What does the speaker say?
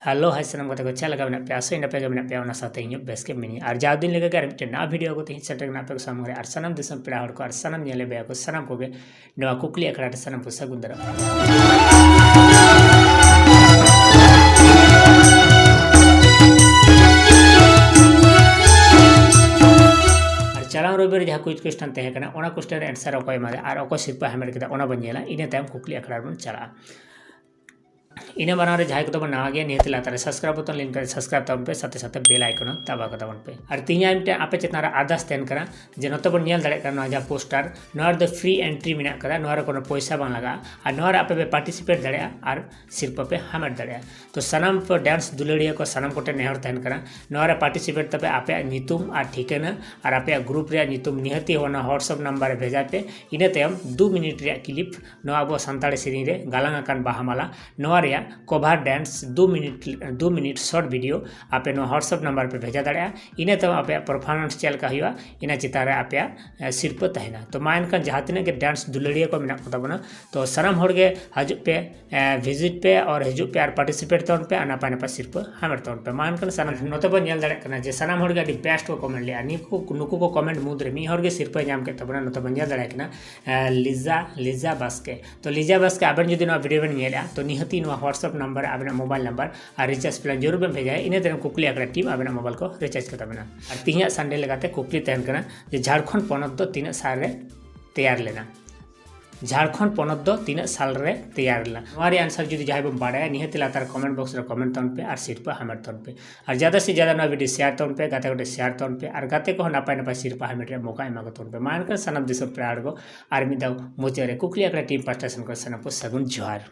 Hello hi सनम कते को चल लगा मेना पे आसो इन पे मेना पे ओना साथे इन बेस के मिनी और जाव दिन लेके मिट्टे ना वीडियो को तीन सेट ना पे सामने और सनम दिसम पेड़ा हड़ को और सनम नेले बे को सनम को गे नवा कुकली अखड़ा सनम को सगुंदर चलाव रविवार जहाँ कुछ क्वेश्चन तहकना ओना क्वेश्चन आंसर अकोय मादे और अकोय सिरपा हेमेट केदा ओना बन जेला इने तायम कुकली अखड़ा बन चला इन बनारे जहाँ को तब नवा गया निहत लातारे सब्सक्राइब बटन लिंक कर सब्सक्राइब तब पे साथे साथे बेल आइकन तबा कदा बन पे और तीन मिनटे आपे चेतना आदास तेन करा जे नते बन नेल दाड़े करा जा poster NOR the free entry मेना कदा नोर कोनो पैसा बांग लगा और नोर आपे पे पार्टिसिपेट दाड़े और सिर्फ पे हामेट दाड़े तो सनम पे डांस दुलड़िया को सनम कोटे नेहर तहन करा नोर पार्टिसिपेट तबे आपे नितुम और ठिकाना और आपे ग्रुप रे नितुम निहती होना व्हाट्सएप नंबर भेजा पे इने तयम 2 मिनट रे क्लिप नोआ अब संताड़ी सेरी रे गालांग आकान बाहामाला नोआ रे cover dance 2 minute short video आपे नो व्हाट्सएप नंबर पे भेजा दाड़ा इने तब आपे परफॉर्मेंस चल का हुआ इना चितारे आपे सिर्फ तहना तो मा इनका जहाँ तीन के डांस दुलड़िया को मेना को तबना तो सनम होड़गे हजू पे विजिट पे और हजू पे और पार्टिसिपेट तौर पे नापा नापा सिर्फ हमें तौर पे मा इनका सनम नोते बन नेल दाड़ा जे सनम होड़गे अभी बेस्ट को कमेंट लिया नुकु को कमेंट मुद्रे मी होड़गे सिर्फ नाम के तबना नोते बन नेल दाड़ा लिजा बास्के तो लिजा बास्के आबन जुदी नो वीडियो बन नेला तो निहती नो व्हाट्सएप नंबर आबना मोबाइल नंबर और रिचार्ज प्लान जरूर बन भेजा इन तरह कुकली आकड़ा टीम आबना मोबाइल को रिचार्ज करता बना और तीन संडे लगाते कुकली तहन करना जे झारखंड पनत दो 3 साल रे तैयार लेना झारखंड पनत दो 3 साल रे तैयार लेना हमारे आंसर जो जहाँ बन बाड़ा निहत लातार कमेंट बॉक्स रे कमेंट तौन पे और सिर्फ हमें तौन पे और ज़्यादा से ज़्यादा ना वीडियो शेयर तौन पे गाते गोटे शेयर तौन पे और गाते को नापाय नापाय सिर्फ हमें मौका एमा को तौन पे मान कर सनम दिसम प्राड़ को और मिदाव मुचारे कुकली आकड़ा टीम पास्टेशन को सनम को सगुन जोहार।